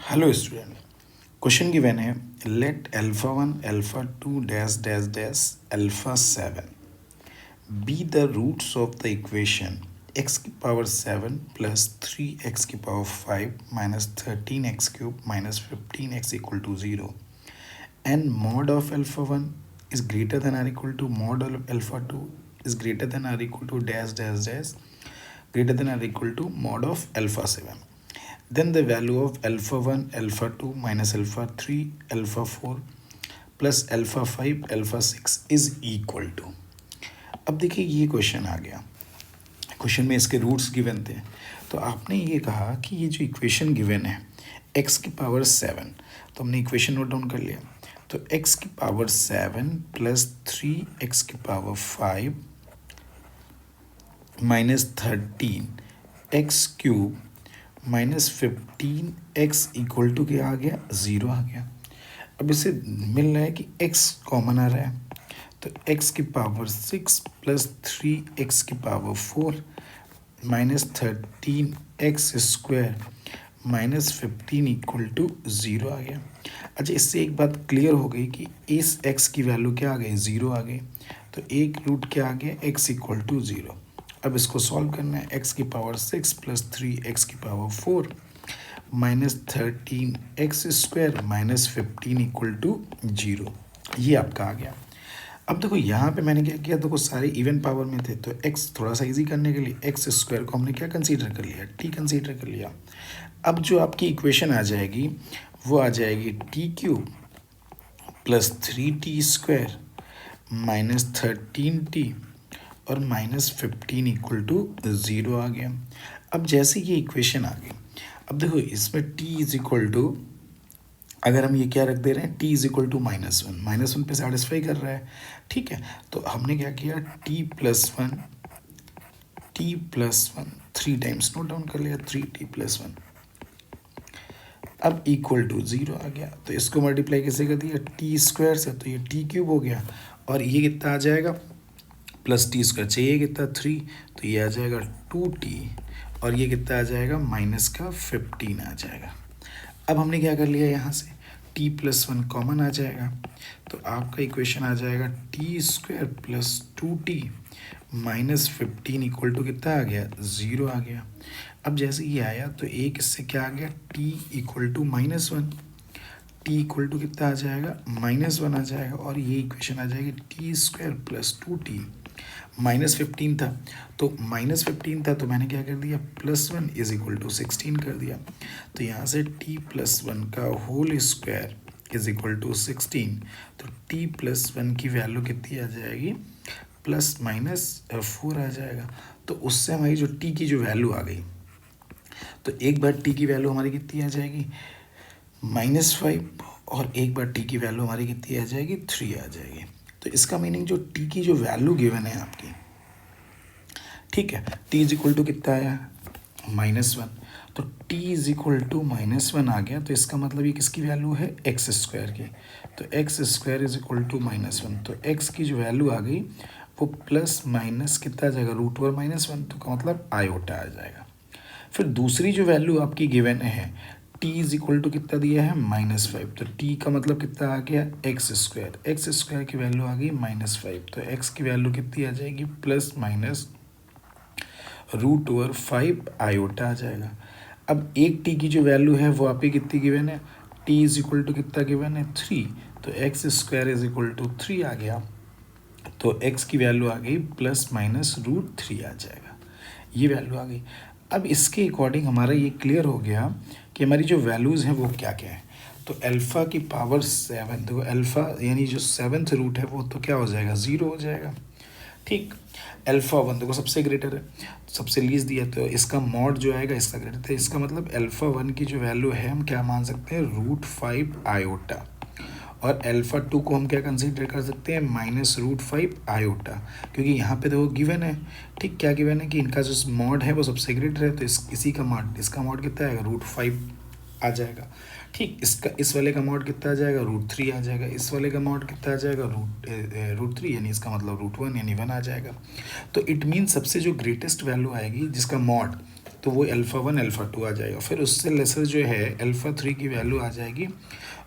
Hello student, question given है let alpha 1 alpha 2 dash dash dash alpha 7 be the roots of the equation x की power 7 plus 3x की power 5 minus 13x cube minus 15x equal to 0 and mod of alpha 1 is greater than or equal to mod of alpha 2 is greater than or equal to dash dash dash greater than or equal to mod of alpha 7. Then the value of alpha 1, alpha 2 minus alpha 3, alpha 4 plus alpha 5, alpha 6 is equal to. अब देखिए ये question आ गया। Question में इसके roots given थे, तो आपने ये कहा कि ये जो इक्वेशन गिवन है x की पावर 7, तो हमने इक्वेशन नोट डाउन कर लिया। तो x की पावर 7 प्लस 3x की power 5 minus 13x cube minus 15x equal to क्या आ गया, 0 आ गया। अब इसे मिल रहा है कि x कॉमन आ रहा है, तो x की पावर 6 प्लस 3x की power 4 minus 13x square minus 15 equal to 0 आ गया। अच्छा, इससे एक बात क्लियर हो गई कि इस x की वैल्यू क्या आ गई, 0 आ गई। तो एक रूट क्या आ गया, x इक्वल टू 0। अब इसको सॉल्व करना है, x की पावर 6 प्लस 3x की power 4 minus 13x square minus 15 equal to 0। ये आपका आ गया। अब देखो यहाँ पे मैंने क्या किया, देखो सारे इवन पावर में थे, तो x थोड़ा सा इजी करने के लिए x स्क्वायर को हमने क्या कंसीडर कर लिया, t कंसीडर कर लिया। अब जो आपकी इक्वेशन आ जाएगी वो आ जाएगी t cube plus 3t square minus 13t और माइनस 15 इक्वल टू 0 आ गया। अब जैसे ये इक्वेशन आ गई, अब देखो इसमें t इज इक्वल टू, अगर हम ये क्या रख दे रहे हैं, t इज इक्वल टू -1 पे सेटिस्फाई कर रहा है, ठीक है। तो हमने क्या किया, t plus one 3 times note down कर लिया, 3t प्लस 1। अब इक्वल टू 0 आ गया, तो इसको मल्टीप्लाई कैसे कर दिया, t स्क्वायर से, तो ये t क्यूब हो गया और ये कितना आ जाएगा, प्लस टी स्क्वायर चाहिए कितना 3, तो ये आ जाएगा 2t और ये कितना आ जाएगा माइनस का 15 आ जाएगा। अब हमने क्या कर लिया, यहाँ से t प्लस 1 कॉमन आ जाएगा, तो आपका इक्वेशन आ जाएगा t square plus 2t minus 15 equal to कितना आ गया, 0 आ गया। अब जैसे ये आया तो एक इससे क्या आ गया, t equal to -1, t equal to कितना आ जाएगा, -1 आ जाएगा और ये इक्वेशन आ जाएगी t स्क्वायर प्लस 2t -15 था, तो -15 था तो मैंने क्या कर दिया, +1 इज इक्वल टू 16 कर दिया। तो यहाँ से t प्लस 1 का whole square is equal to 16, तो t प्लस 1 की वैल्यू कितनी आ जाएगी, ±4 आ जाएगा। तो उससे हमारी जो t की जो वैल्यू आ गई, तो एक बार t की वैल्यू हमारी कितनी आ जाएगी, -5, और एक बार t की वैल्यू हमारी कितनी आ जाएगी, 3 आ जाएगी। तो इसका मीनिंग जो t की जो वैल्यू गिवन है आपकी, ठीक है, t इज इक्वल टू कितना आया, -1, तो t इज इक्वल टू -1 आ गया, तो इसका मतलब ये किसकी वैल्यू है, x स्क्वायर की। तो x square is equal to -1, तो x की जो वैल्यू आ गई वो प्लस माइनस कितना आ जाएगा, √1 -1, तो का मतलब आयोटा आ जाएगा। फिर दूसरी जो वैल्यू आपकी गिवन है, t इज इक्वल टू कितना दिया है, -5, तो t का मतलब कितना आ गया, x स्क्वायर की वैल्यू आ गई -5, तो x की वैल्यू कितनी आ जाएगी, प्लस माइनस √5 आयोटा आ जाएगा। अब एक t की जो वैल्यू है वो आपकी कितनी गिवन है, t इज इक्वल टू कितना गिवन है, 3, तो x square is equal to 3 आ गया, तो x की वैल्यू आ गई प्लस माइनस √3 आ जाएगा, ये वैल्यू आ गई। अब इसके अकॉर्डिंग हमारा ये क्लियर हो गया कि हमारी जो वैल्यूज़ हैं वो क्या क्या है। तो अल्फ़ा की पावर 7, देखो अल्फ़ा यानी जो 7th रूट है वो तो क्या हो जाएगा, 0 हो जाएगा, ठीक। अल्फ़ा 1 देखो सबसे ग्रेटर है, सबसे लीस्ट दिया, तो इसका मॉड जो आएगा इसका ग्रेटर है, इसका मतलब अल्फ़ा 1 की जो वैल्यू है हम क्या मान सकते हैं, √5 आयोटा, और अल्फ़ा 2 को हम क्या कंसीडर कर सकते हैं, -√5 आयोटा, क्योंकि यहाँ पे देखो गिवन है, ठीक, क्या गिवन है कि इनका जो मॉड है वो सबसे ग्रेटर है, तो इसी का मॉड, इसका मॉड कितना आएगा, √5 आ जाएगा, ठीक। इसका इस वाले का मॉड कितना आ जाएगा, √3 आ जाएगा, इस वाले का मॉड कितना आ जाएगा, √3, यानी इसका मतलब √1 यानी 1 आ जाएगा। तो इट मीन सबसे जो ग्रेटेस्ट वैल्यू आएगी जिसका मॉड, तो वो अल्फ़ा 1 अल्फ़ा 2 आ जाएगा। फिर उससे लेसर जो है अल्फ़ा 3 की वैल्यू आ जाएगी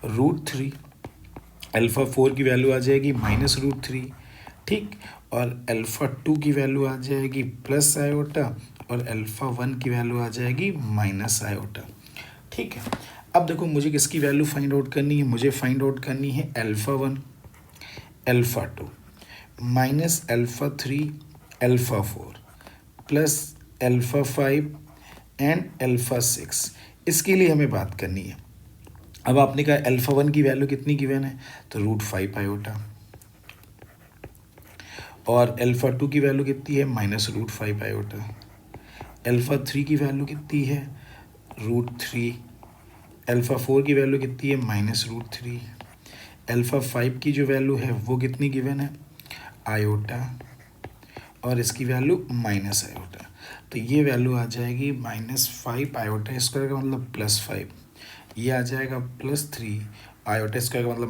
√3, अल्फ़ा 4 की वैल्यू आ जाएगी -√3, ठीक। और अल्फ़ा 2 की वैल्यू आ जाएगी प्लस आयोटा, और अल्फ़ा 1 की वैल्यू आ जाएगी माइनस आयोटा, ठीक है। अब देखो मुझे किसकी वैल्यू फाइंड आउट करनी है, मुझे फाइंड आउट करनी है alpha 1 alpha 2 minus alpha 3 alpha 4 plus alpha 5 and alpha 6। इसके लिए हमें बात करनी है। अब आपने कहा अल्फ़ा 1 की वैल्यू कितनी गिवन है, तो √5 आयोटा, और अल्फ़ा 2 की वैल्यू कितनी है -√5 आयोटा, अल्फ़ा 3 की वैल्यू कितनी है √3, अल्फ़ा 4 की वैल्यू कितनी है -√3, अल्फ़ा 5 की जो वैल्यू है वो कितनी गिवन है आयोटा, और इसकी वैल्यू माइनस आयोटा। तो ये वैल्यू आ जाएगी -5 आयोटा स्क्वायर का मतलब +5, ये आ जाएगा +3 आयोटा स्क्वायर का मतलब